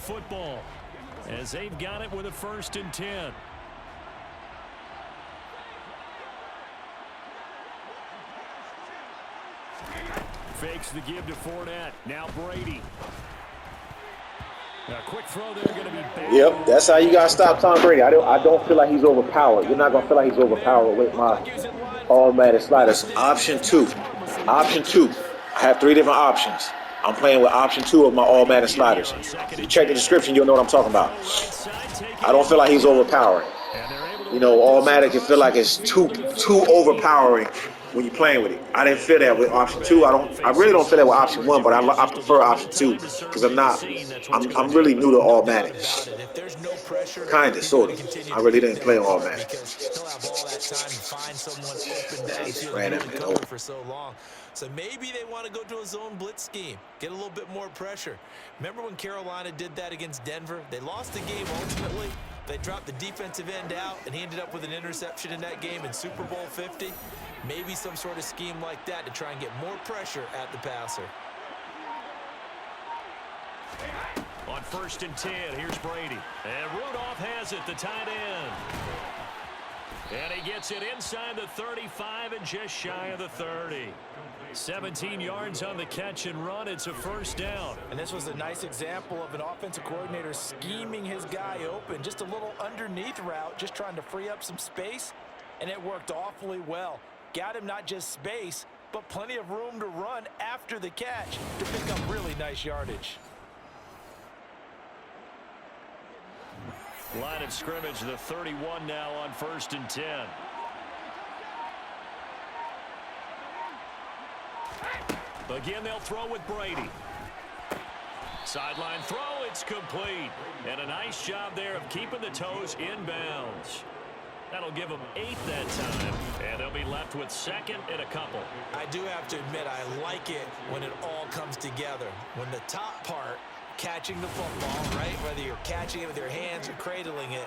football as they've got it with a 1st and 10. Fakes the give to Fournette. Now Brady. A quick throw there going to be bad. Yep, that's how you got to stop Tom Brady. I don't feel like he's overpowered. You're not going to feel like he's overpowered with my automatic sliders. Option 2. Option 2. I have 3 different options. I'm playing with option 2 of my automatic sliders. If you check the description, you'll know what I'm talking about. I don't feel like he's overpowering. You know, automatic can feel like it's too overpowering when you're playing with it. I didn't feel that with option 2. I really don't feel that with option 1, but I prefer option 2 because I'm really new to automatic. Kinda, sort of. I really didn't play on automatic. Ran it over. For so long. So maybe they want to go to a zone blitz scheme, get a little bit more pressure. Remember when Carolina did that against Denver? They lost the game ultimately. They dropped the defensive end out, and he ended up with an interception in that game in Super Bowl 50. Maybe some sort of scheme like that to try and get more pressure at the passer. On 1st and 10, here's Brady. And Rudolph has it, the tight end. And he gets it inside the 35 and just shy of the 30. 17 yards on the catch and run. It's a 1st down. And this was a nice example of an offensive coordinator scheming his guy open. Just a little underneath route, just trying to free up some space. And it worked awfully well. Got him not just space, but plenty of room to run after the catch to pick up really nice yardage. Line of scrimmage, the 31 now on 1st and 10. Again, they'll throw with Brady. Sideline throw, it's complete. And a nice job there of keeping the toes inbounds. That'll give them 8 that time. And they'll be left with 2nd and a couple. I do have to admit, I like it when it all comes together. When the top part, catching the football, right, whether you're catching it with your hands or cradling it,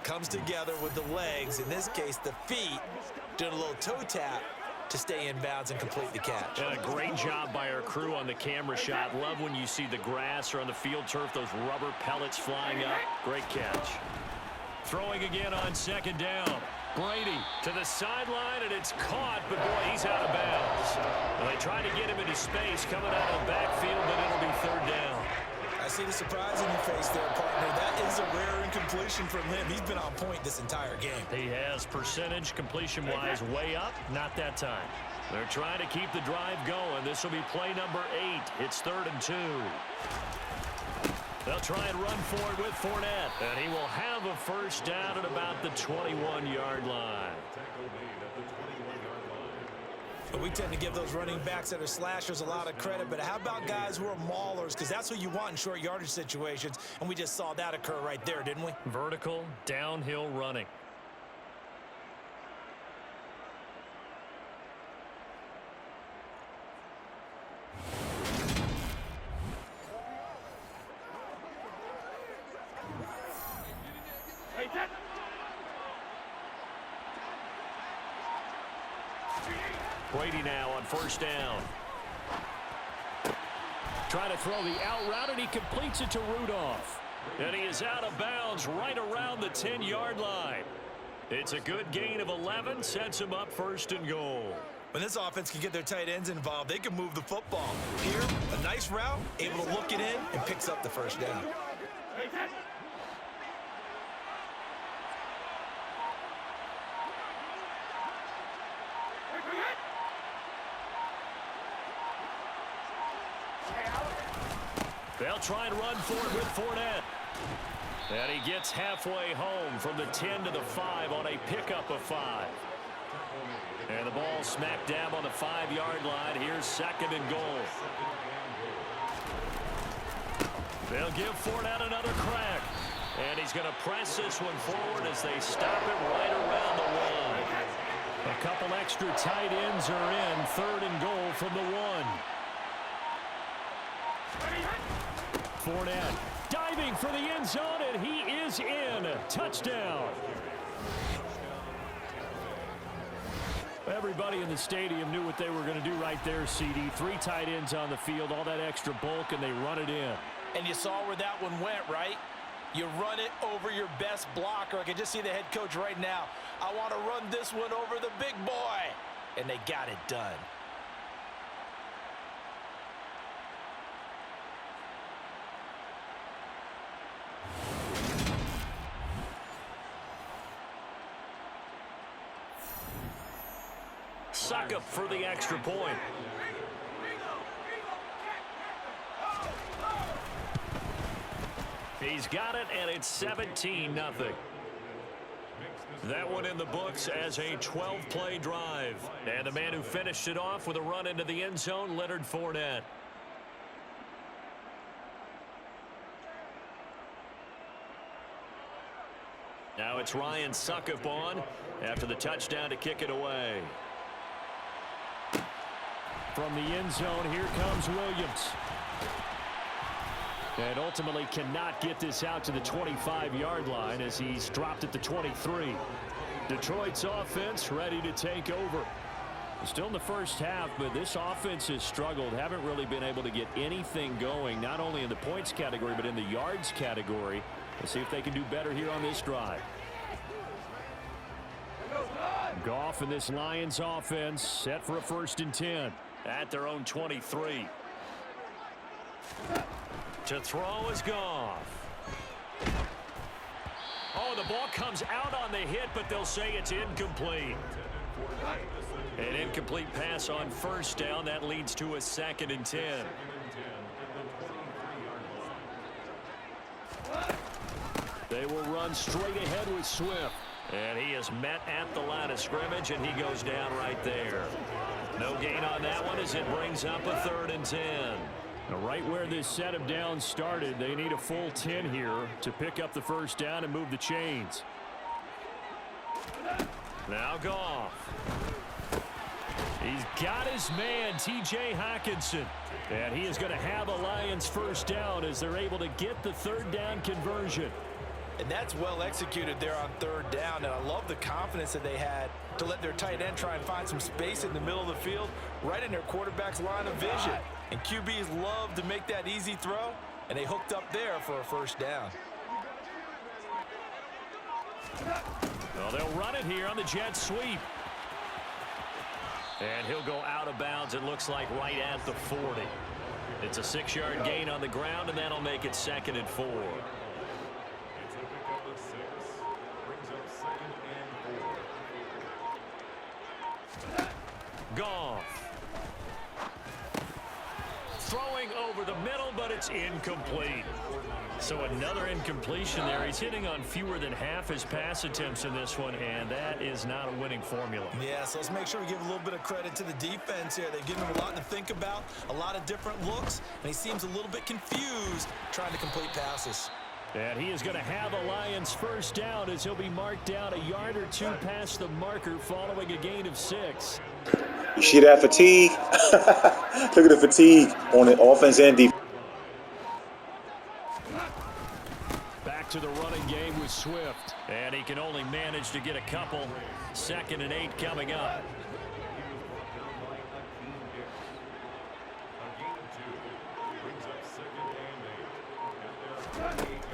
comes together with the legs, in this case the feet, doing a little toe tap to stay in bounds and complete the catch. And a great job by our crew on the camera shot. Love when you see the grass or on the field turf, those rubber pellets flying up. Great catch. Throwing again on 2nd down. Brady to the sideline, and it's caught, but boy, he's out of bounds. Well, they try to get him into space coming out of the backfield, but it'll be 3rd down. I see the surprise in your face there, partner. That is a rare incompletion from him. He's been on point this entire game. He has percentage completion-wise way up. Not that time. They're trying to keep the drive going. This will be play number 8. It's 3rd and 2. They'll try and run for it with Fournette. And he will have a 1st down at about the 21-yard line. But we tend to give those running backs that are slashers a lot of credit. But how about guys who are maulers? Because that's who you want in short yardage situations. And we just saw that occur right there, didn't we? Vertical, downhill running. Brady now on 1st down. Trying to throw the out route, and he completes it to Rudolph. And he is out of bounds right around the 10-yard line. It's a good gain of 11, sets him up 1st and goal. When this offense can get their tight ends involved, they can move the football. Here, a nice route, able to look it in, and picks up the 1st down. They'll try and run for it with Fournette. And he gets halfway home from the 10 to the 5 on a pickup of 5. And the ball smack dab on the 5-yard line. Here's 2nd and goal. They'll give Fournette another crack. And he's going to press this one forward as they stop it right around the 1. A couple extra tight ends are in. 3rd and goal from the 1. Fournette diving for the end zone, and he is in. Touchdown. Everybody in the stadium knew what they were going to do right there, CD. 3 tight ends on the field, all that extra bulk, and they run it in. And you saw where that one went, right? You run it over your best blocker. I can just see the head coach right now. I want to run this one over the big boy. And they got it done. Suck up for the extra point. He's got it, and it's 17-0. That one in the books as a 12-play drive. And the man who finished it off with a run into the end zone, Leonard Fournette. Now it's Ryan Suckup on after the touchdown to kick it away. From the end zone, here comes Williams. And ultimately cannot get this out to the 25-yard line as he's dropped at the 23. Detroit's offense ready to take over. Still in the first half, but this offense has struggled. Haven't really been able to get anything going, not only in the points category, but in the yards category. We'll see if they can do better here on this drive. Goff and this Lions offense set for a 1st and 10 at their own 23. To throw is Goff. Oh, the ball comes out on the hit, but they'll say it's incomplete. An incomplete pass on 1st down. That leads to a 2nd and 10. They will run straight ahead with Swift. And he is met at the line of scrimmage, and he goes down right there. No gain on that one as it brings up a 3rd and 10. Now, right where this set of downs started, they need a full 10 here to pick up the 1st down and move the chains. Now Goff. He's got his man, T.J. Hockenson. And he is going to have a Lions 1st down as they're able to get the 3rd down conversion. And that's well executed there on 3rd down. And I love the confidence that they had to let their tight end try and find some space in the middle of the field, right in their quarterback's line of vision. And QBs love to make that easy throw, and they hooked up there for a 1st down. Well, they'll run it here on the jet sweep. And he'll go out of bounds, it looks like, right at the 40. It's a 6-yard gain on the ground, and that'll make it 2nd and 4. Goff. Throwing over the middle, but it's incomplete. So another incompletion there. He's hitting on fewer than half his pass attempts in this one, and that is not a winning formula. Yeah, so let's make sure we give a little bit of credit to the defense here. They've given him a lot to think about, a lot of different looks, and he seems a little bit confused trying to complete passes. And he is going to have a Lions 1st down as he'll be marked down a yard or 2 past the marker following a gain of 6. You see that fatigue? Look at the fatigue on the offense and defense. Back to the running game with Swift. And he can only manage to get a couple. 2nd and 8 coming up.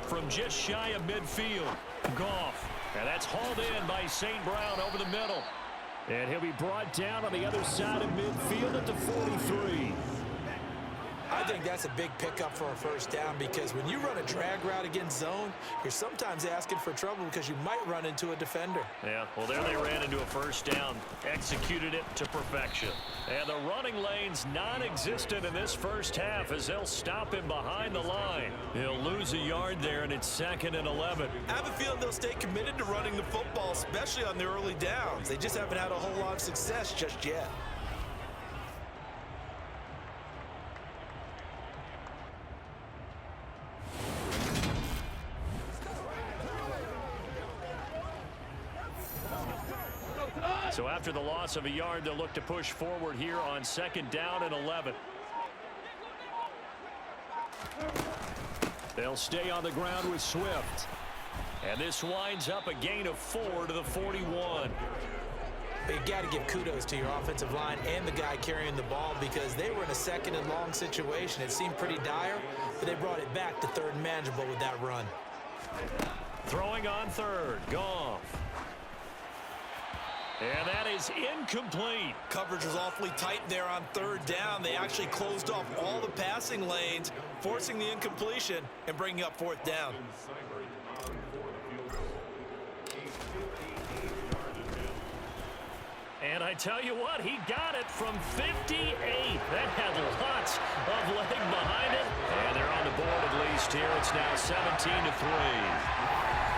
From just shy of midfield, Goff. And that's hauled in by St. Brown over the middle. And he'll be brought down on the other side of midfield at the 43. I think that's a big pickup for a 1st down, because when you run a drag route against zone, you're sometimes asking for trouble because you might run into a defender. Yeah, well, there they ran into a 1st down, executed it to perfection. And the running lane's non-existent in this 1st half as they'll stop him behind the line. He'll lose a yard there, and it's 2nd and 11. I have a feeling they'll stay committed to running the football, especially on the early downs. They just haven't had a whole lot of success just yet. So after the loss of a yard, they'll look to push forward here on 2nd down and 11. They'll stay on the ground with Swift. And this winds up a gain of 4 to the 41. But you got to give kudos to your offensive line and the guy carrying the ball because they were in a second and long situation. It seemed pretty dire, but they brought it back to third and manageable with that run. Throwing on third, Goff. And that is incomplete. Coverage was awfully tight there on third down. They actually closed off all the passing lanes, forcing the incompletion and bringing up fourth down. And I tell you what, he got it from 58. That had lots of leg behind it. And they're on the board at least here. It's now 17-3.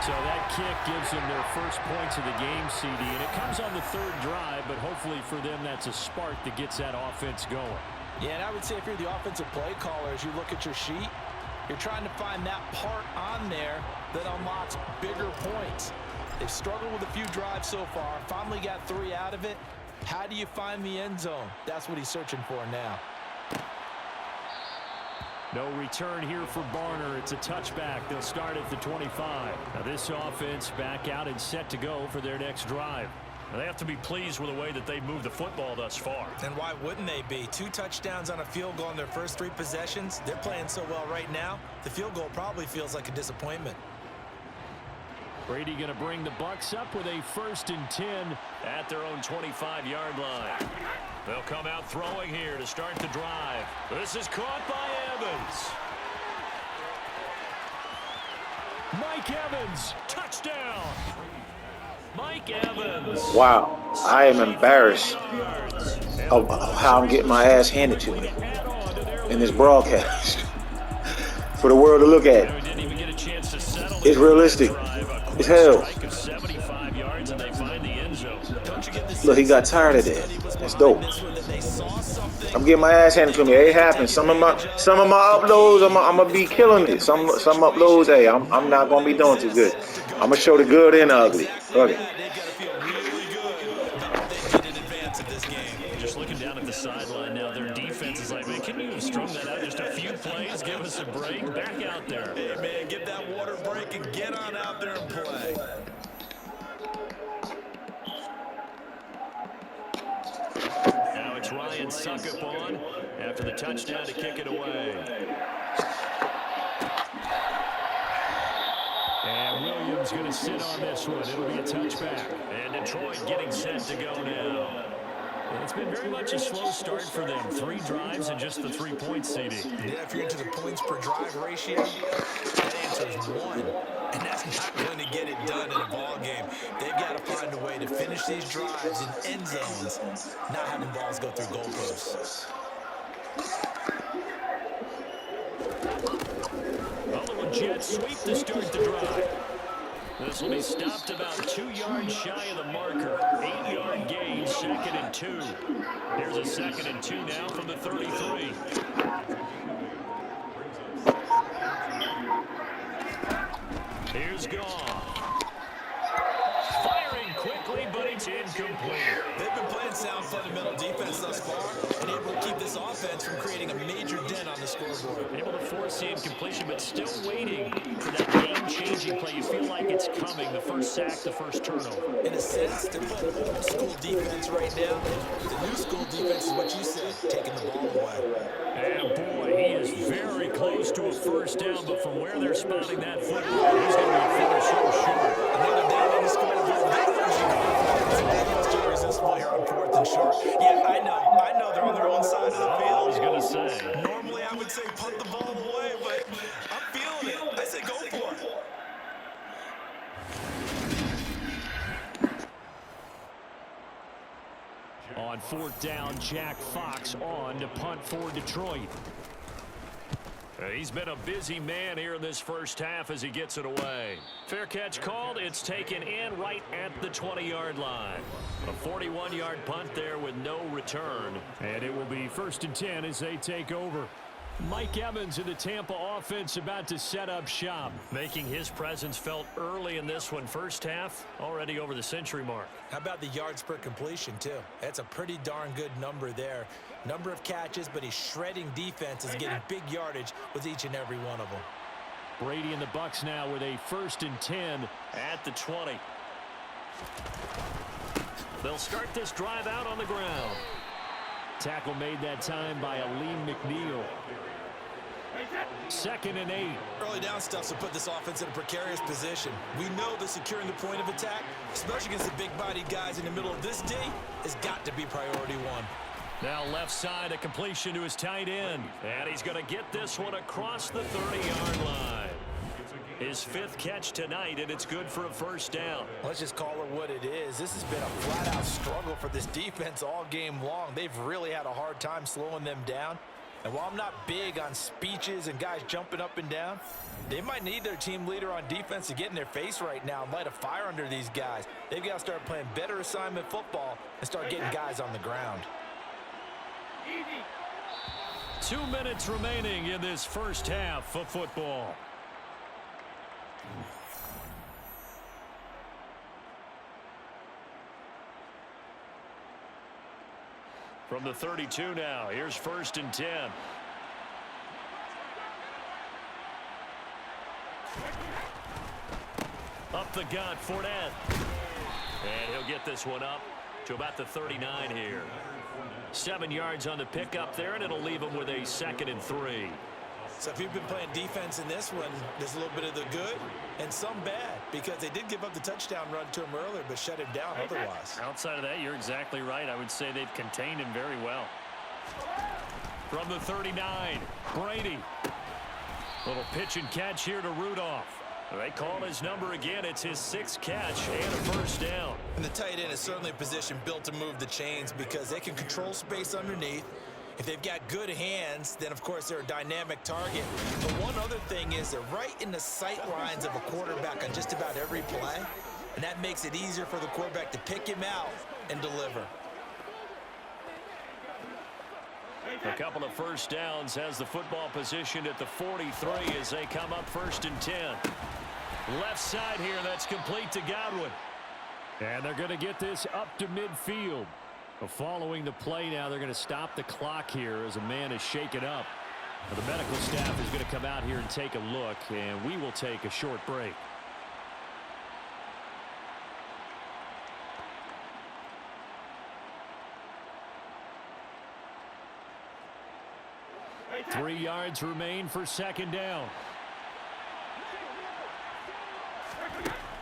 So that kick gives them their first points of the game, CD. And it comes on the third drive, but hopefully for them that's a spark that gets that offense going. Yeah, and I would say if you're the offensive play caller, as you look at your sheet, you're trying to find that part on there that unlocks bigger points. They've struggled with a few drives so far. Finally got 3 out of it. How do you find the end zone? That's what he's searching for now. No return here for Barner. It's a touchback. They'll start at the 25. Now this offense back out and set to go for their next drive. Now they have to be pleased with the way that they've moved the football thus far. And why wouldn't they be? 2 touchdowns on a field goal in their first 3 possessions. They're playing so well right now, the field goal probably feels like a disappointment. Brady going to bring the Bucs up with a 1st and 10 at their own 25-yard line. They'll come out throwing here to start the drive. This is caught by Evans. Mike Evans, touchdown. Mike Evans. Wow, I am embarrassed of how I'm getting my ass handed to me in this broadcast for the world to look at. It's realistic. It's hell. Look, he got tired of that. That's dope. I'm getting my ass handed to me. It happens. Some of my uploads, I'm gonna be killing it. Some uploads, hey, I'm not gonna be doing too good. I'm gonna show the good and the ugly. Okay. Just looking down at the sideline now, their defense is like, man, can you have strung that out just a few plays? Give us a break. Back out there. Hey, man, give that water break and get on out there and play. Now it's Ryan Suckup on after the touchdown to kick it away. And Williams going to sit on this one. It'll be a touchback. And Detroit getting set to go now. And it's been very much a slow start for them. 3 drives and just the 3 points, CD. Yeah, if you're into the points per drive ratio, that answer is 1. And that's not going to get it done in a ball game. They've got to find a way to finish these drives in end zones, not having balls go through goalposts. Well, the Jets sweep to start the drive. This will be stopped about 2 yards shy of the marker. 8-yard gain, 2nd and 2. Here's a 2nd and 2 now from the 33. Here's Goff. Firing quickly, but it's incomplete. They've been playing sound fundamental defense thus far and able to keep this offense from creating a major dent on the scoreboard. Able to force the incompletion, but still waiting for that game-changing play. You feel like it's coming, the first sack, the first turnover. In a sense, they're playing old school defense right now. The new school defense is what you said, taking the ball away. And boy, he is very close to a first down, but from where they're spotting that football, he's going to be a so short. Another down on the scoreboard. Here on 4th and short. Yeah, I know they're on their own side of the field. I was going to say. Normally I would say punt the ball away, but I'm feeling it. I say go for it. On 4th down, Jack Fox on to punt for Detroit. He's been a busy man here in this first half as he gets it away. Fair catch called. It's taken in right at the 20-yard line. A 41-yard punt there with no return. And it will be 1st and 10 as they take over. Mike Evans in the Tampa offense about to set up shop, making his presence felt early in this one. First half, already over the century mark. How about the yards per completion, too? That's a pretty darn good number there. Number of catches, but he's shredding defenses, getting big yardage with each and every one of them. Brady and the Bucs now with a 1st and 10 at the 20. They'll start this drive out on the ground. Tackle made that time by Aleem McNeil. 2nd and 8. Early down stuff will put this offense in a precarious position. We know that securing the point of attack, especially against the big-bodied guys in the middle of this D, has got to be priority one. Now left side, a completion to his tight end. And he's going to get this one across the 30-yard line. His 5th catch tonight, and it's good for a first down. Let's just call it what it is. This has been a flat-out struggle for this defense all game long. They've really had a hard time slowing them down. And while I'm not big on speeches and guys jumping up and down, they might need their team leader on defense to get in their face right now and light a fire under these guys. They've got to start playing better assignment football and start getting guys on the ground. 2 minutes remaining in this first half of football. From the 32 now, here's 1st and 10. Up the gut, Fournette. And he'll get this one up to about the 39 here. 7 yards on the pickup there, and it'll leave him with a 2nd and 3. So if you've been playing defense in this one, there's a little bit of the good and some bad, because they did give up the touchdown run to him earlier, but shut him down otherwise. Outside of that, you're exactly right. I would say they've contained him very well. From the 39, Brady. Little pitch and catch here to Rudolph. They call his number again. It's his 6th catch and a first down. And the tight end is certainly a position built to move the chains because they can control space underneath. If they've got good hands, then, of course, they're a dynamic target. But one other thing is they're right in the sight lines of a quarterback on just about every play, and that makes it easier for the quarterback to pick him out and deliver. A couple of first downs has the football positioned at the 43 as they come up 1st and 10. Left side here, that's complete to Godwin. And they're going to get this up to midfield. Following the play now, they're going to stop the clock here as a man is shaken up. Now, the medical staff is going to come out here and take a look, and we will take a short break. Three yards remain for 2nd down.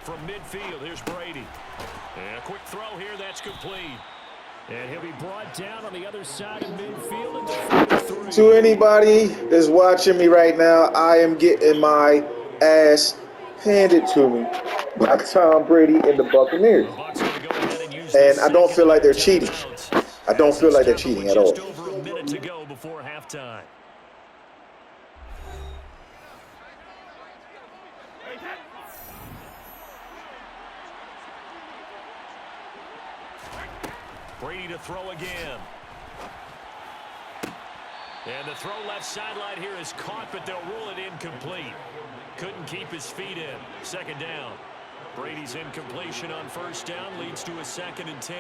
From midfield, here's Brady. And a quick throw here, that's complete. And he'll be brought down on the other side of midfield at the 43. To anybody that's watching me right now, I am getting my ass handed to me by Tom Brady and the Buccaneers. And I don't feel like they're cheating. I don't feel like they're cheating at all. Just over a minute to go before halftime. Brady to throw again. And the throw left sideline here is caught, but they'll rule it incomplete. Couldn't keep his feet in. 2nd down. Brady's incompletion on 1st down leads to a 2nd and 10.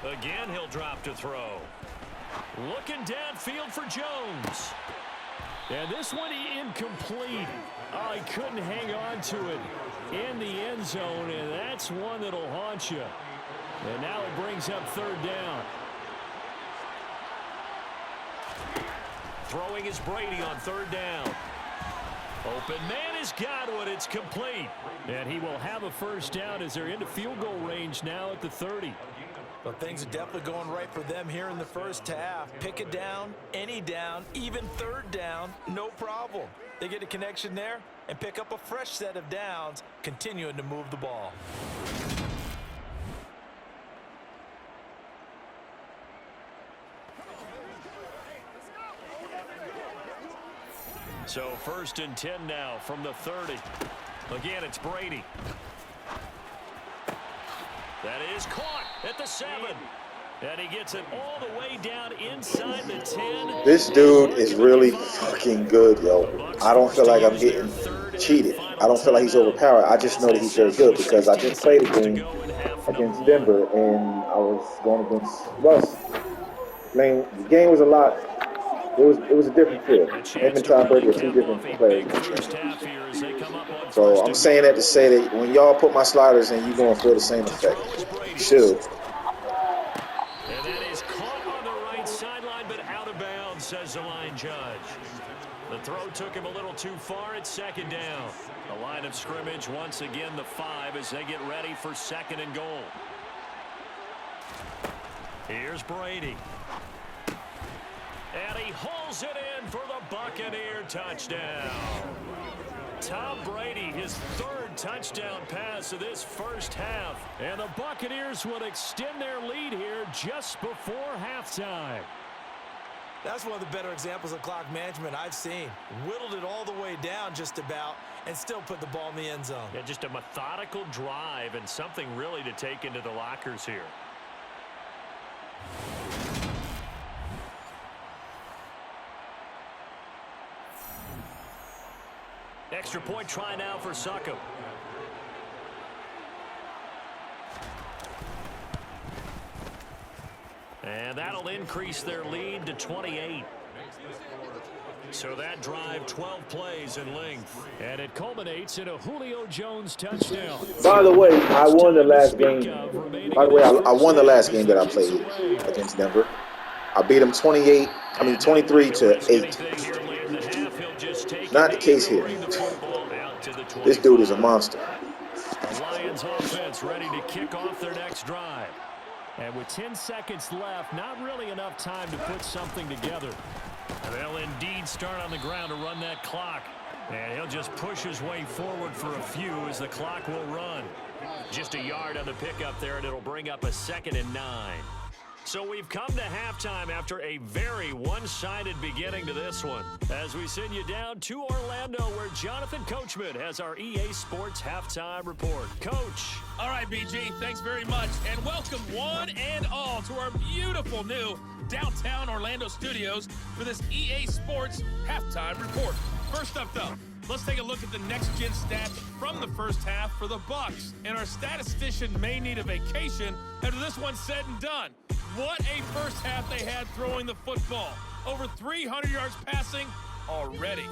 Again, he'll drop to throw. Looking downfield for Jones. And this one incomplete. Oh, he couldn't hang on to it in the end zone, and that's one that'll haunt you. And now it brings up 3rd down. Throwing is Brady on 3rd down. Open man is Godwin. It's complete. And he will have a first down as they're into field goal range now at the 30. Well, things are definitely going right for them here in the first half. Pick it down, any down, even 3rd down, no problem. They get a connection there and pick up a fresh set of downs, continuing to move the ball. So 1st and 10 now from the 30. Again, it's Brady. That is caught at the 7. And he gets it all the way down inside the 10. This dude is really fucking good, yo. I don't feel like I'm getting cheated. I don't feel like he's overpowered. I just know that he's very good because I just played a game against Denver and I was going against Russ. The game was a lot. It was a different feel. Him and Tom Brady are two different players. First half here as they come up on So I'm saying that to say that when y'all put my sliders in, you're going to feel the same effect. Should. And that is caught on the right sideline, but out of bounds, says the line judge. The throw took him a little too far at second down. The line of scrimmage, once again, the 5 as they get ready for 2nd and goal. Here's Brady. And he hauls it in for the Buccaneer touchdown. Tom Brady, his 3rd touchdown pass of this first half. And the Buccaneers will extend their lead here just before halftime. That's one of the better examples of clock management I've seen. Whittled it all the way down just about and still put the ball in the end zone. Yeah, just a methodical drive and something really to take into the lockers here. Extra point try now for Succop. And that'll increase their lead to 28. So that drive, 12 plays in length. And it culminates in a Julio Jones touchdown. By the way, I won the last game. By the way, I won the last game that I played against Denver. I beat them 23 to 8. Not the case here. This dude is a monster. The Lions offense ready to kick off their next drive. And with 10 seconds left, not really enough time to put something together. And they'll indeed start on the ground to run that clock. And he'll just push his way forward for a few as the clock will run. Just a yard on the pickup there, and it'll bring up a 2nd and 9. So we've come to halftime after a very one-sided beginning to this one. As we send you down to Orlando, where Jonathan Coachman has our EA Sports Halftime Report. Coach. All right, BG, thanks very much. And welcome one and all to our beautiful new downtown Orlando studios for this EA Sports Halftime Report. First up, though, let's take a look at the next-gen stats from the first half for the Bucs. And our statistician may need a vacation after this one's said and done. What a first half they had throwing the football. Over 300 yards passing already.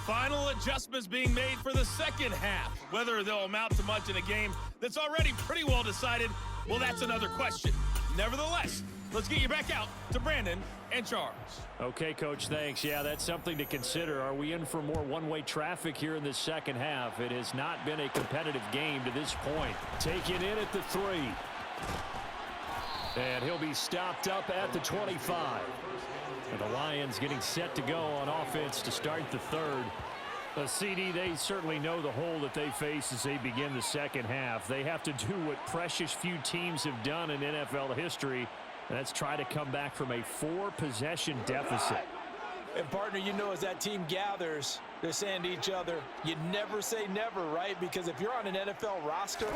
Final adjustments being made for the second half. Whether they'll amount to much in a game that's already pretty well decided, well, that's another question. Nevertheless, let's get you back out to Brandon and Charles. Okay, Coach, thanks. Yeah, that's something to consider. Are we in for more one-way traffic here in the second half? It has not been a competitive game to this point. Taken in at the 3. And he'll be stopped up at the 25. And the Lions getting set to go on offense to start the 3rd. CD, they certainly know the hole that they face as they begin the second half. They have to do what precious few teams have done in NFL history. And that's try to come back from a 4-possession deficit. And, partner, you know, as that team gathers, they're saying to each other, you never say never, right? Because if you're on an NFL roster,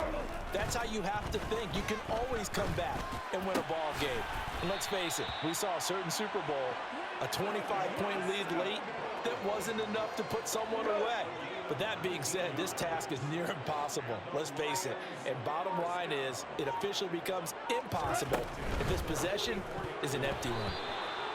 that's how you have to think. You can always come back and win a ball game. And let's face it, we saw a certain Super Bowl, a 25-point lead late that wasn't enough to put someone away. But that being said, this task is near impossible. Let's face it. And bottom line is, it officially becomes impossible if this possession is an empty one.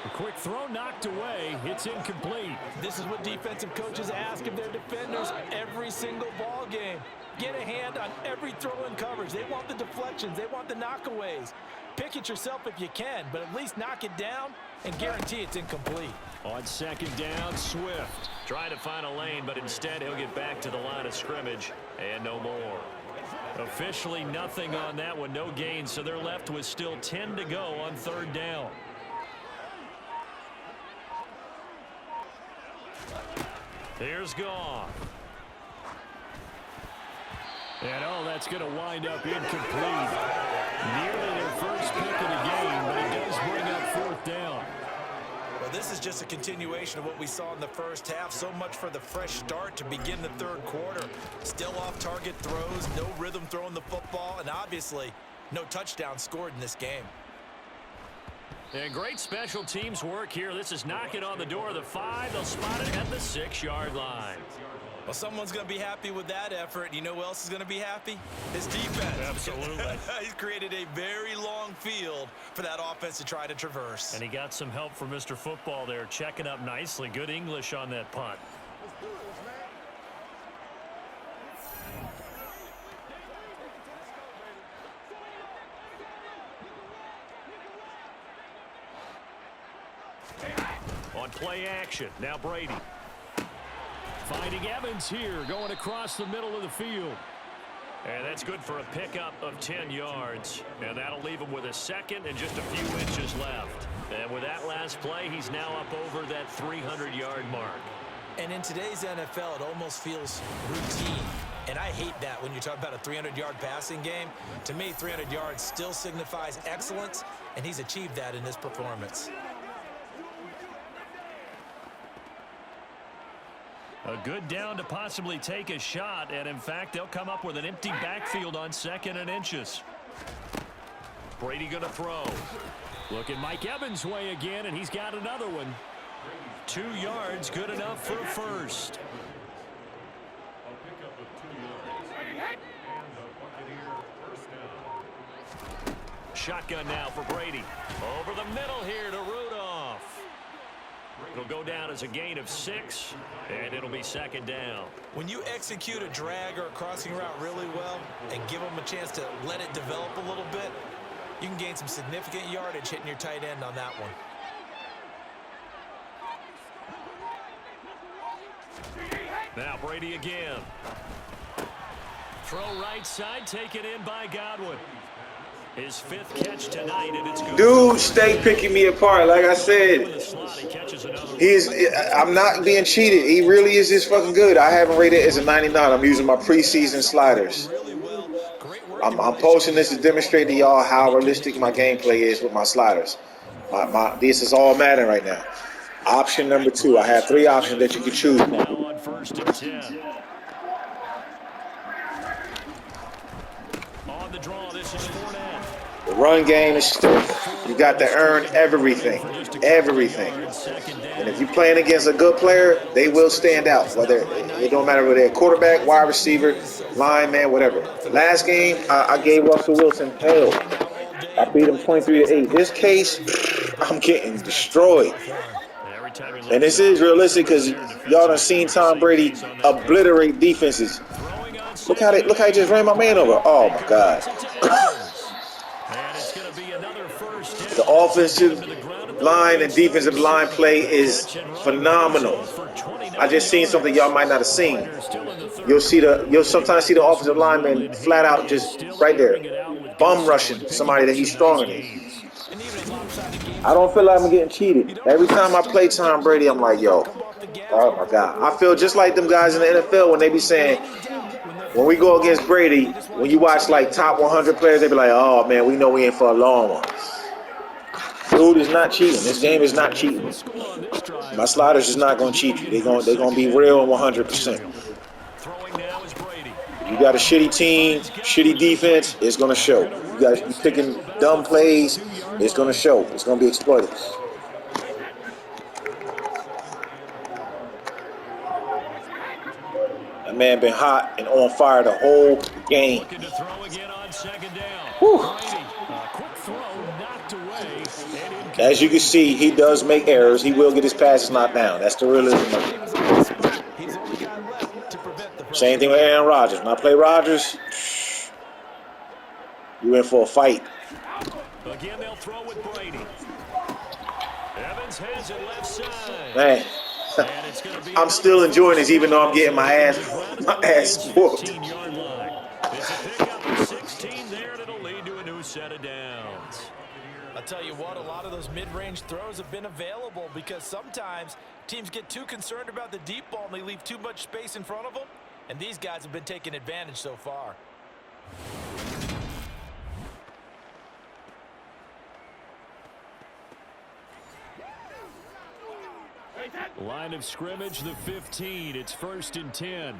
A quick throw knocked away. It's incomplete. This is what defensive coaches ask of their defenders every single ball game. Get a hand on every throw in coverage. They want the deflections. They want the knockaways. Pick it yourself if you can, but at least knock it down and guarantee it's incomplete. On second down, Swift trying to find a lane, but instead he'll get back to the line of scrimmage and no more. Officially nothing on that one, no gain, so they're left with still 10 to go on 3rd down. Here's Goff. And oh, that's going to wind up incomplete. Nearly their first pick of the game, but it does bring up 4th down. Well, this is just a continuation of what we saw in the first half. So much for the fresh start to begin the 3rd quarter. Still off-target throws, no rhythm throwing the football, and obviously no touchdown scored in this game. And great special teams work here. This is knocking on the door of the 5. They'll spot it at the 6-yard line. Well, someone's going to be happy with that effort. You know who else is going to be happy? His defense. Absolutely. He's created a very long field for that offense to try to traverse. And he got some help from Mr. Football there, checking up nicely. Good English on that punt. On play action, now Brady. Finding Evans here, going across the middle of the field. And that's good for a pickup of 10 yards. And that'll leave him with a second and just a few inches left. And with that last play, he's now up over that 300-yard mark. And in today's NFL, it almost feels routine. And I hate that when you talk about a 300-yard passing game. To me, 300 yards still signifies excellence, and he's achieved that in this performance. A good down to possibly take a shot, and in fact, they'll come up with an empty backfield on 2nd and inches. Brady going to throw. Looking Mike Evans' way again, and he's got another one. 2 yards, good enough for a first. Shotgun now for Brady. Over the middle here to Rudolph. It'll go down as a gain of 6, and it'll be 2nd down. When you execute a drag or a crossing route really well and give them a chance to let it develop a little bit, you can gain some significant yardage hitting your tight end on that one. Now Brady again. Throw right side, taken in by Godwin. His 5th catch tonight, and it's good. Dude, stay picking me apart. Like I said, I'm not being cheated. He really is just fucking good. I haven't rated it as a 99. I'm using my preseason sliders. I'm posting this to demonstrate to y'all how realistic my gameplay is with my sliders. This is all Madden right now. Option number 2. I have 3 options that you can choose from. Now on 1st and 10. On the draw, this is Fournette. The run game is stiff. You got to earn everything. Everything. And if you're playing against a good player, they will stand out. Whether it don't matter whether they're quarterback, wide receiver, lineman, whatever. Last game, I gave Russell Wilson hell. I beat him 23-8. This case, I'm getting destroyed. And this is realistic because y'all done seen Tom Brady obliterate defenses. Look how he just ran my man over. Oh my God. The offensive line and defensive line play is phenomenal. I just seen something y'all might not have seen. You'll sometimes see the offensive lineman flat out just right there, bum rushing somebody that he's stronger than. I don't feel like I'm getting cheated. Every time I play Tom Brady, I'm like, yo, oh my God. I feel just like them guys in the NFL when they be saying, when we go against Brady, when you watch like top 100 players, they be like, oh man, we know we in for a long one. Dude is not cheating. This game is not cheating. My sliders is not going to cheat you. They're going to be real and 100%. You got a shitty team, shitty defense, it's going to show. You guys be picking dumb plays, it's going to show. It's going to be exploited. That man been hot and on fire the whole game. Looking to throw again on 2nd down. Brady, quick throw, knocked away. As you can see, he does make errors. He will get his passes knocked down. That's the realism of it. Same thing with Aaron Rodgers. When I play Rodgers, you in for a fight. Again, they'll throw with Brady. Evans has it left side. Man, I'm still enjoying this, even though I'm getting my ass whooped. It's a pickup of 16 there, and it'll lead to a new set of downs. I'll tell you what, a lot of those mid-range throws have been available because sometimes teams get too concerned about the deep ball and they leave too much space in front of them. And these guys have been taking advantage so far. Line of scrimmage, the 15. It's 1st and 10.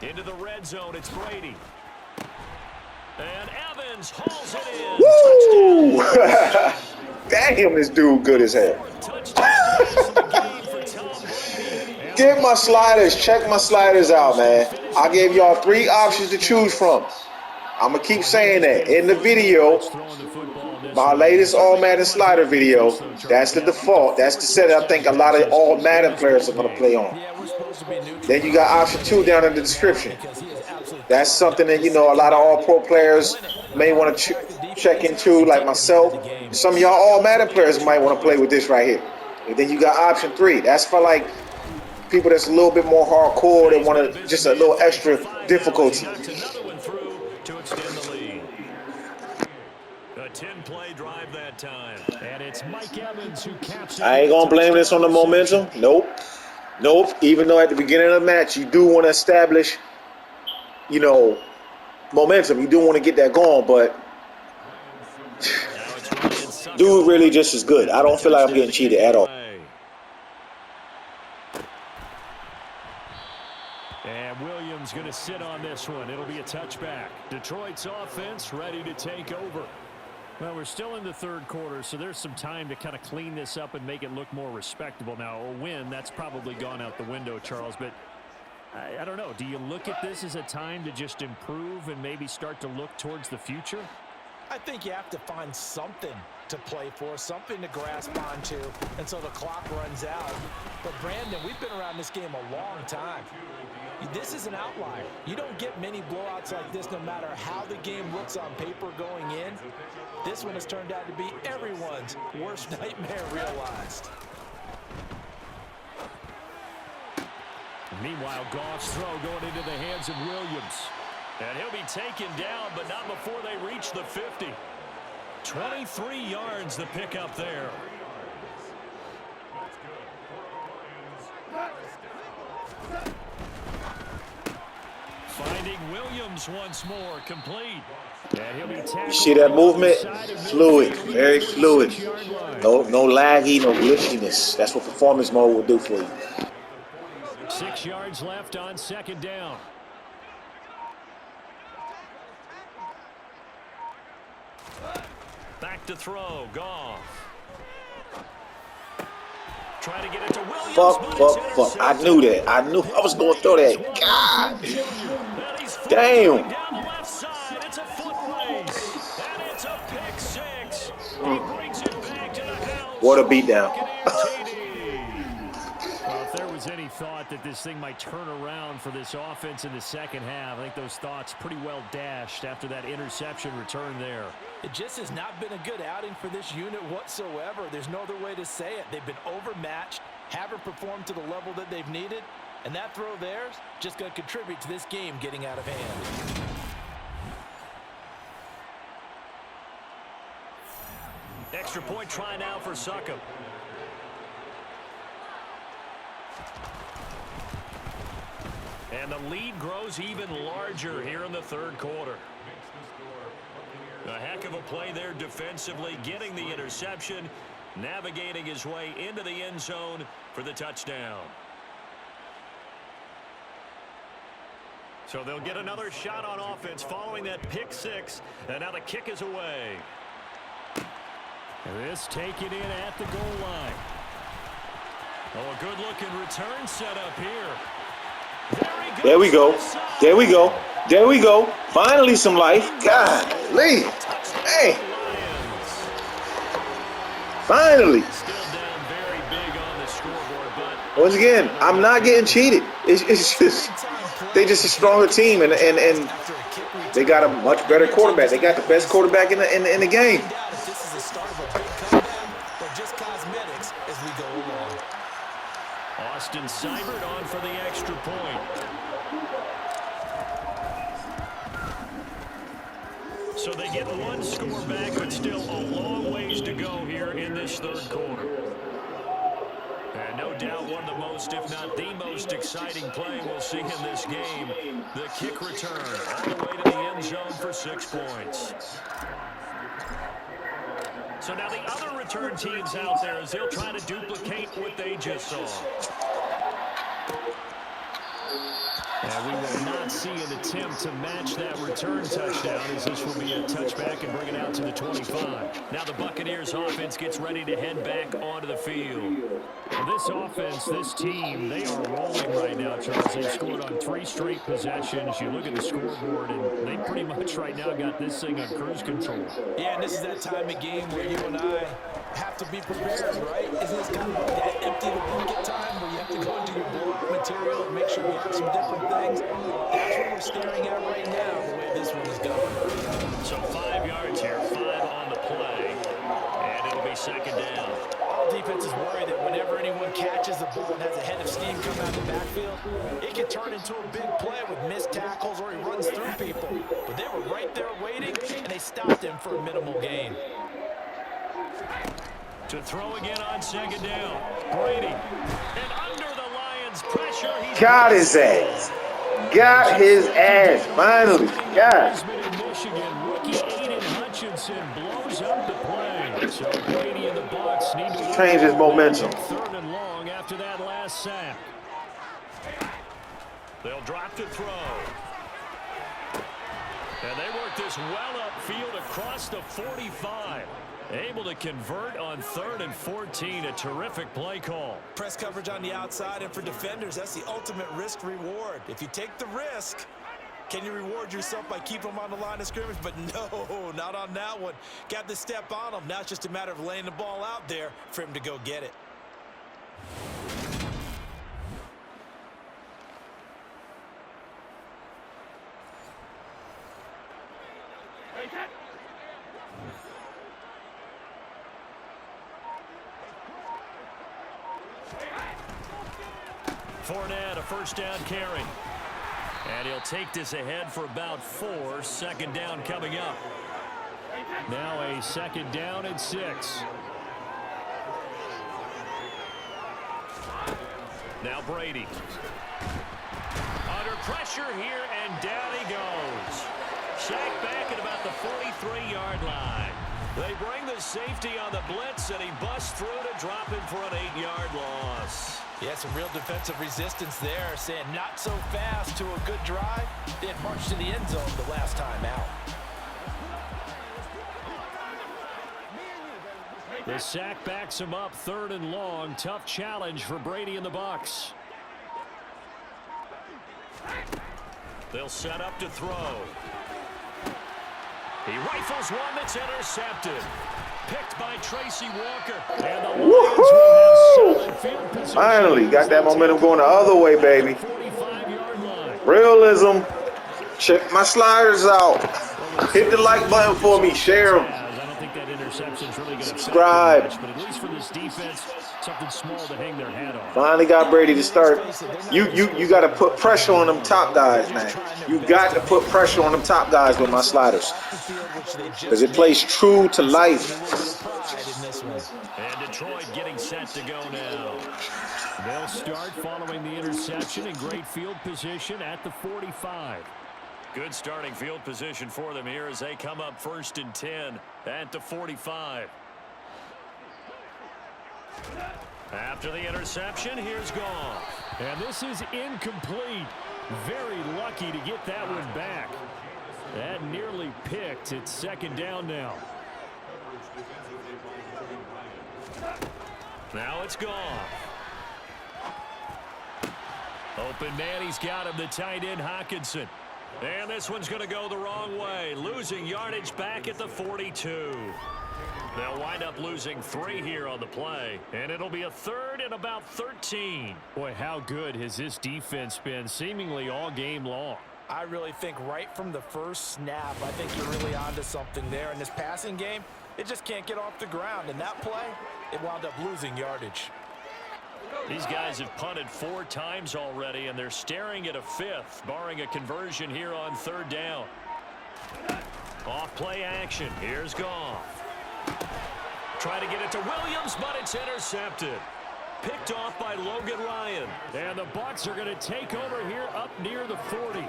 Into the red zone, it's Brady. And Evans hauls it in. Woo! Damn, this dude good as hell. Get my sliders. Check my sliders out, man. I gave y'all 3 options to choose from. I'm going to keep saying that. In the video, my latest All Madden slider video, that's the default. That's the set I think a lot of All Madden players are going to play on. Then you got option 2 down in the description. That's something that, you know, a lot of All-Pro players may want to check into, like myself. Some of y'all all Madden players might want to play with this right here. And then you got option 3. That's for like people that's a little bit more hardcore. They want to just a little extra difficulty. Another one through to extend the lead. A 10-play drive that time. And it's Mike Evans who caps it. I ain't gonna blame this on the momentum. Nope. Even though at the beginning of the match you do want to establish, you know, momentum. You do want to get that going, but dude really just as good. I don't feel like I'm getting cheated at all. And Williams going to sit on this one. It'll be a touchback. Detroit's offense ready to take over. Well, we're still in the third quarter, so there's some time to kind of clean this up and make it look more respectable. Now, a win, that's probably gone out the window, Charles, but I don't know. Do you look at this as a time to just improve and maybe start to look towards the future? I think you have to find something to play for, something to grasp onto until the clock runs out. But, Brandon, we've been around this game a long time. This is an outlier. You don't get many blowouts like this no matter how the game looks on paper going in. This one has turned out to be everyone's worst nightmare realized. Meanwhile, Goff's throw going into the hands of Williams. And he'll be taken down, but not before they reach the 50. 23 yards the pickup there. Finding Williams once more, complete. And he'll be tackled. See that movement? Fluid, very fluid. No laggy, no glitchiness. That's what performance mode will do for you. 6 yards left on second down. Back to throw, Goff. Try to get it to Williams. Fuck. I knew that. I knew I was going to throw that. God. Damn. Down the left side. It's a foot race. And it's a pick six. He brings it back to the house. What a beatdown. Well, if there was any thought that this thing might turn around for this offense in the second half, I think those thoughts pretty well dashed after that interception return there. It just has not been a good outing for this unit whatsoever. There's no other way to say it. They've been overmatched, haven't performed to the level that they've needed, and that throw there is just going to contribute to this game getting out of hand. Extra point try now for Succop. And the lead grows even larger here in the third quarter. A heck of a play there defensively, getting the interception, navigating his way into the end zone for the touchdown. So they'll get another shot on offense following that pick six, and now the kick is away. This taken in at the goal line. Oh, a good-looking return set up here. There we go. There we go. There we go. Finally some life. Golly. Hey. Finally. Once again, I'm not getting cheated. It's just they just a stronger team, and they got a much better quarterback. They got the best quarterback in the game. This is the start of a big comeback or just cosmetics as we go along. Austin Seibert on for the extra point. So they get one score back, but still a long ways to go here in this third quarter. And no doubt one of the most, if not the most exciting play we'll see in this game. The kick return all the way to the end zone for 6 points. So now the other return teams out there as they'll try to duplicate what they just saw. And we will not see an attempt to match that return touchdown, as this will be a touchback and bring it out to the 25. Now the Buccaneers offense gets ready to head back onto the field. Well, this offense, this team, they are rolling right now, Charles. They've scored on 3 straight possessions. You look at the scoreboard, and they pretty much right now got this thing on cruise control. Yeah, and this is that time of game where you and I have to be prepared, right? Isn't this kind of that empty the bucket time where you have to go into your blowout material and make pressure, some different things. That's what we're staring at right now, the way this one is going. So 5 yards here, 5 on the play, and it'll be second down. All defenses worry that whenever anyone catches the ball and has a head of steam come out of the backfield, it can turn into a big play with missed tackles or he runs through people. But they were right there waiting, and they stopped him for a minimal gain. To throw again on second down. Brady. And under the Lions' pressure, he's Got his ass. Got his ass. Finally. God. Michigan, rookie Aiden Hutchinson blows up the play. So Brady and the Bucs need to Change his momentum. third and long after that last sack. They'll drop to throw. And they work this well upfield across the 45. Able to convert on 3rd and 14. A terrific play call. Press coverage on the outside, and for defenders, that's the ultimate risk reward. If you take the risk, can you reward yourself by keeping them on the line of scrimmage? But no, not on that one. Got to step on them. Now it's just a matter of laying the ball out there for him to go get it. Fournette, a first down carry. And he'll take this ahead for about 4. Second down coming up. Now a second down and 6. Now Brady. Under pressure here, and down he goes. Sacked back at about the 43-yard line. They bring the safety on the blitz, and he busts through to drop him for an 8-yard loss. Yeah, some real defensive resistance there, saying not so fast to a good drive. They had marched to the end zone the last time out. The sack backs him up, 3rd and long. Tough challenge for Brady and the Bucs. They'll set up to throw. He rifles one that's intercepted. Picked by Tracy Walker. And the Lions will have solid field position. Finally got that momentum going the other way, baby. 45-yard line. Realism. Check my sliders out. Hit the like button for me. Share them. I don't think that interception's really going to Subscribe. much, but at least for this defense, something small to hang their hat on. Finally got Brady to start. You got to put pressure on them top guys, man. You got to put pressure on them top guys with my sliders. Because it plays true to life. And Detroit getting set to go now. They'll start following the interception in great field position at the 45. Good starting field position for them here as they come up 1st and 10 at the 45. After the interception, here's Goff. And this is incomplete. Very lucky to get that one back. That nearly picked. It's second down now. Now it's Goff. Open man, he's got him, the tight end Hockenson. And this one's going to go the wrong way. Losing yardage back at the 42. They'll wind up losing 3 here on the play. And it'll be a 3rd and about 13. Boy, how good has this defense been seemingly all game long? I really think right from the first snap, I think you're really onto something there. In this passing game, it just can't get off the ground. And that play, it wound up losing yardage. These guys have punted 4 times already, and they're staring at a 5th, barring a conversion here on 3rd down. Off play action. Here's Goff. Try to get it to Williams, but it's intercepted. Picked off by Logan Ryan. And the Bucs are going to take over here up near the 40.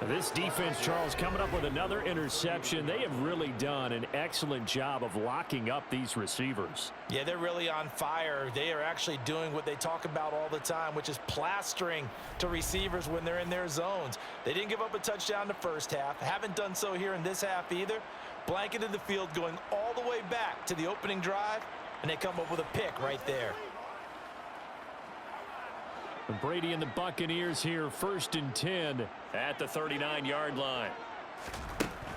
This defense, Charles, coming up with another interception. They have really done an excellent job of locking up these receivers. Yeah, they're really on fire. They are actually doing what they talk about all the time, which is plastering to receivers when they're in their zones. They didn't give up a touchdown the first half. Haven't done so here in this half either. Blanketed the field going all the way back to the opening drive, and they come up with a pick right there. Brady and the Buccaneers here, 1st and 10 at the 39-yard line.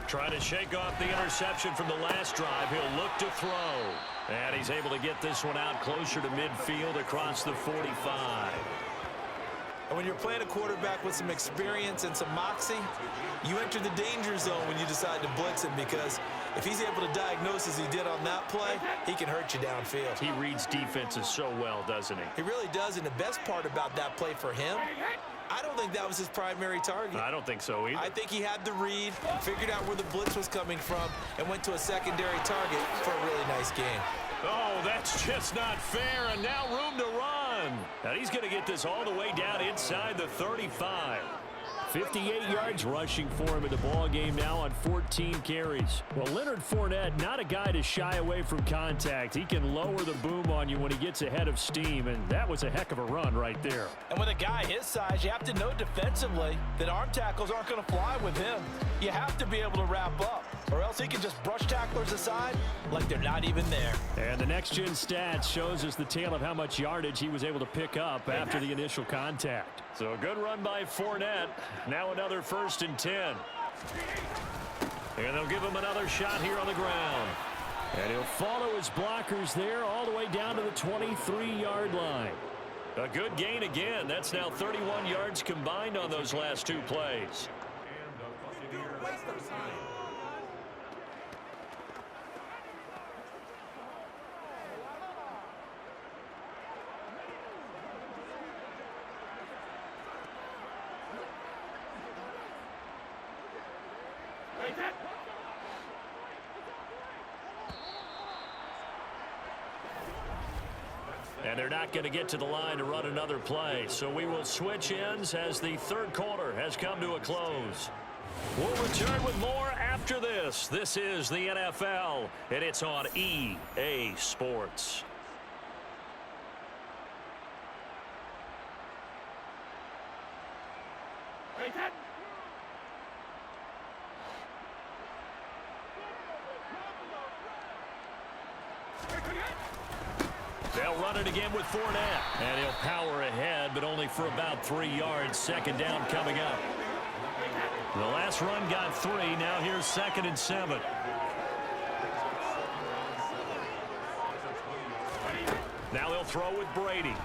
Trying to shake off the interception from the last drive. He'll look to throw. And he's able to get this one out closer to midfield across the 45. And when you're playing a quarterback with some experience and some moxie, you enter the danger zone when you decide to blitz him, because if he's able to diagnose as he did on that play, he can hurt you downfield. He reads defenses so well, doesn't he? He really does, and the best part about that play for him, I don't think that was his primary target. I don't think so either. I think he had the read, figured out where the blitz was coming from, and went to a secondary target for a really nice game. Oh, that's just not fair, and now room to run. Now he's going to get this all the way down inside the 35. 58 yards rushing for him in the ball game now on 14 carries. Well, Leonard Fournette, not a guy to shy away from contact. He can lower the boom on you when he gets ahead of steam, and that was a heck of a run right there. And with a guy his size, you have to know defensively that arm tackles aren't going to fly with him. You have to be able to wrap up, or else he can just brush tacklers aside like they're not even there. And the next-gen stats shows us the tale of how much yardage he was able to pick up after the initial contact. So a good run by Fournette. Now another 1st and 10. And they'll give him another shot here on the ground. And he'll follow his blockers there all the way down to the 23-yard line. A good gain again. That's now 31 yards combined on those last 2 plays. And they're not going to get to the line to run another play. So we will switch ends as the third quarter has come to a close. We'll return with more after this. This is the NFL, and it's on EA Sports. They'll run it again with Fournette. And he'll power ahead, but only for about 3 yards. Second down coming up. The last run got 3. Now here's 2nd and 7. Now they'll throw with Brady.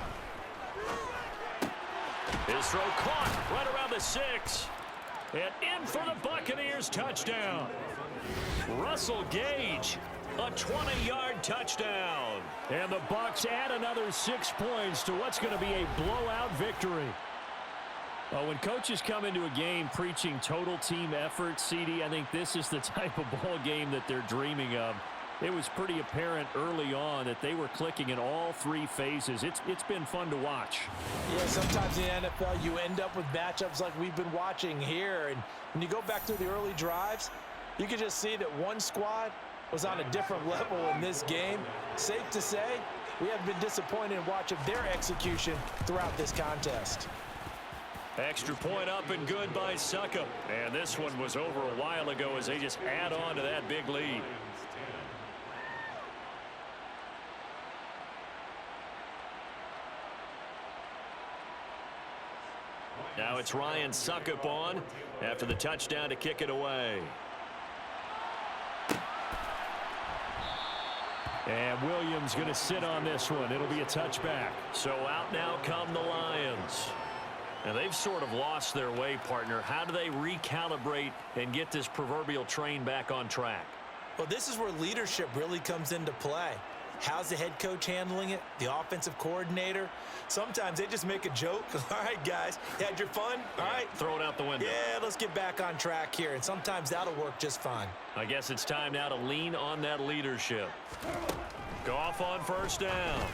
His throw caught right around the 6. And in for the Buccaneers touchdown. Russell Gage. A 20-yard touchdown. And the Bucs add another 6 points to what's going to be a blowout victory. Well, when coaches come into a game preaching total team effort, CD, I think this is the type of ball game that they're dreaming of. It was pretty apparent early on that they were clicking in all 3 phases. It's been fun to watch. Yeah, sometimes in the NFL you end up with matchups like we've been watching here. And when you go back to the early drives, you can just see that one squad was on a different level in this game. Safe to say, we have been disappointed in watching their execution throughout this contest. Extra point up and good by Suckup. And this one was over a while ago as they just add on to that big lead. Now it's Ryan Suckup on after the touchdown to kick it away. And Williams going to sit on this one. It'll be a touchback. So out now come the Lions. And they've sort of lost their way, partner. How do they recalibrate and get this proverbial train back on track? Well, this is where leadership really comes into play. How's the head coach handling it? The offensive coordinator? Sometimes they just make a joke. All right, guys, you had your fun? All right. Throw it out the window. Yeah, let's get back on track here. And sometimes that'll work just fine. I guess it's time now to lean on that leadership. Goff on 1st down.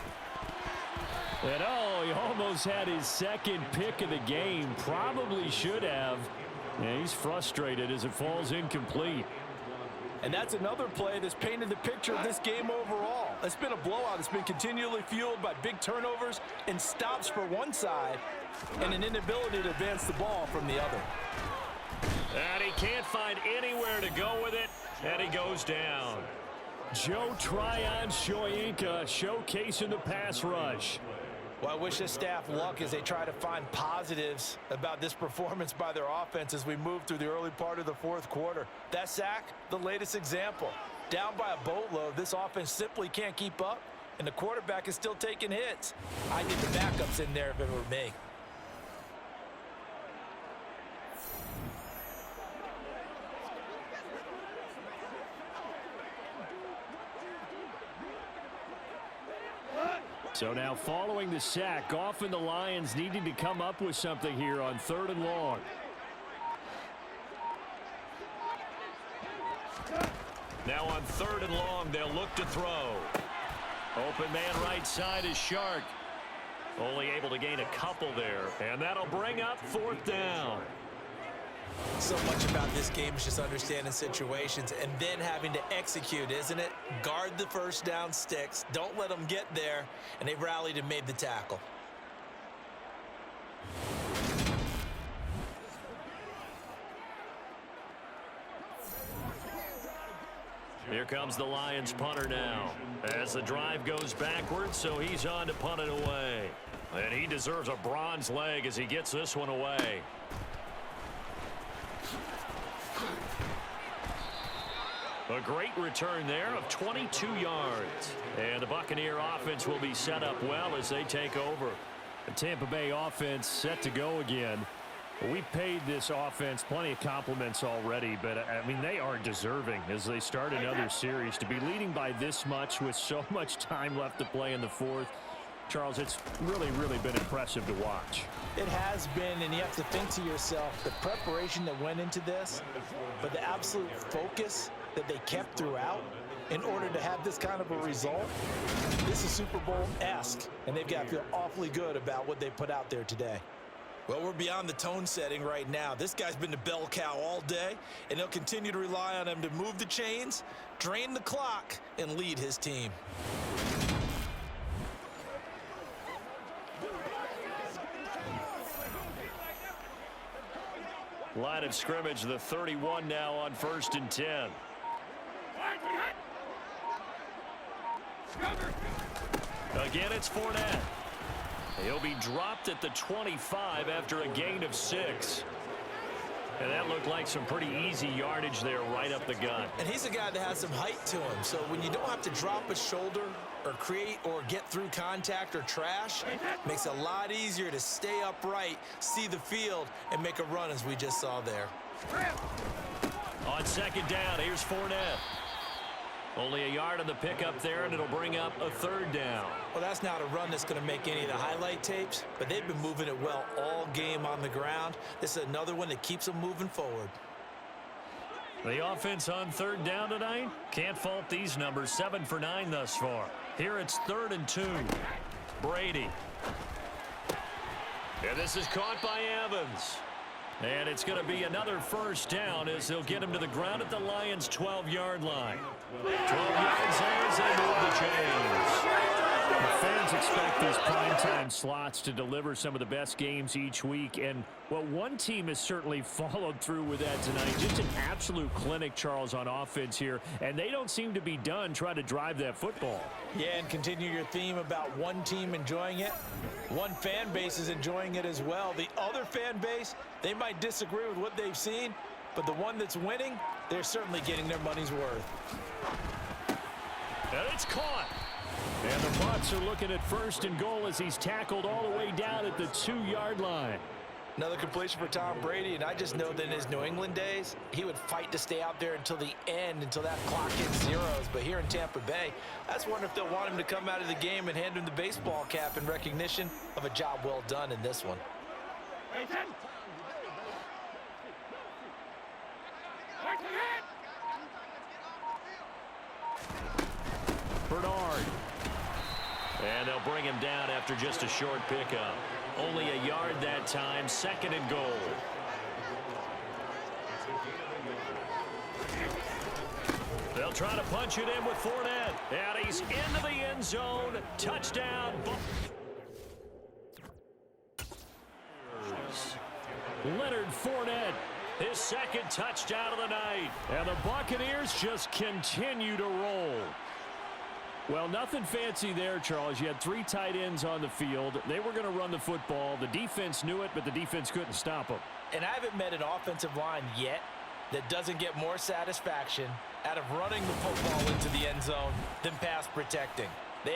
And oh, he almost had his 2nd pick of the game. Probably should have. Yeah, he's frustrated as it falls incomplete. And that's another play that's painted the picture of this game overall. It's been a blowout. It's been continually fueled by big turnovers and stops for one side and an inability to advance the ball from the other. And he can't find anywhere to go with it, and he goes down. Joe Tryon-Shoyinka showcasing the pass rush. Well, I wish this staff luck as they try to find positives about this performance by their offense as we move through the early part of the 4th quarter. That sack, the latest example. Down by a boatload, this offense simply can't keep up, and the quarterback is still taking hits. I'd get the backups in there if it were me. So now following the sack, often the Lions needing to come up with something here on 3rd and long. Now on 3rd and long, they'll look to throw. Open man right side is Shark. Only able to gain a couple there, and that'll bring up 4th down. So much about this game is just understanding situations and then having to execute, isn't it? Guard the first down sticks. Don't let them get there. And they rallied and made the tackle. Here comes the Lions punter now. As the drive goes backwards, so he's on to punt it away. And he deserves a bronze leg as he gets this one away. A great return there of 22 yards. And the Buccaneer offense will be set up well as they take over. The Tampa Bay offense set to go again. We paid this offense plenty of compliments already, but, I mean, they are deserving as they start another series. To be leading by this much with so much time left to play in the 4th, Charles, it's really, really been impressive to watch. It has been, and you have to think to yourself, the preparation that went into this, but the absolute focus that they kept throughout in order to have this kind of a result. This is Super Bowl-esque, and they've got to feel awfully good about what they put out there today. Well, we're beyond the tone setting right now. This guy's been the bell cow all day, and they'll continue to rely on him to move the chains, drain the clock, and lead his team. Line of scrimmage, the 31 now on 1st and 10. Again, it's Fournette. He'll be dropped at the 25 after a gain of 6. And that looked like some pretty easy yardage there right up the gut. And he's a guy that has some height to him. So when you don't have to drop a shoulder or create or get through contact or trash, it makes it a lot easier to stay upright, see the field, and make a run as we just saw there. On 2nd down, here's Fournette. Only a yard on the pickup there, and it'll bring up a 3rd down. Well, that's not a run that's going to make any of the highlight tapes, but they've been moving it well all game on the ground. This is another one that keeps them moving forward. The offense on 3rd down tonight, can't fault these numbers, 7 for 9 thus far. Here it's 3rd and 2. Brady. And this is caught by Evans. And it's going to be another 1st down as they'll get him to the ground at the Lions' 12-yard line. 12 yards there as they move the chains. The fans expect these primetime slots to deliver some of the best games each week. And, well, one team has certainly followed through with that tonight. Just an absolute clinic, Charles, on offense here. And they don't seem to be done trying to drive that football. Yeah, and continue your theme about one team enjoying it. One fan base is enjoying it as well. The other fan base, they might disagree with what they've seen, but the one that's winning, they're certainly getting their money's worth. And it's caught. And the Bucs are looking at 1st and goal as he's tackled all the way down at the 2-yard line. Another completion for Tom Brady, and I just know that in his New England days, he would fight to stay out there until the end, until that clock hits zeros. But here in Tampa Bay, I just wonder if they'll want him to come out of the game and hand him the baseball cap in recognition of a job well done in this one. Bernard. And they'll bring him down after just a short pickup. Only a yard that time, 2nd and goal. They'll try to punch it in with Fournette. And he's into the end zone. Touchdown. Leonard Fournette, his 2nd touchdown of the night. And the Buccaneers just continue to roll. Well, nothing fancy there, Charles. You had 3 tight ends on the field. They were going to run the football. The defense knew it, but the defense couldn't stop them. And I haven't met an offensive line yet that doesn't get more satisfaction out of running the football into the end zone than pass protecting.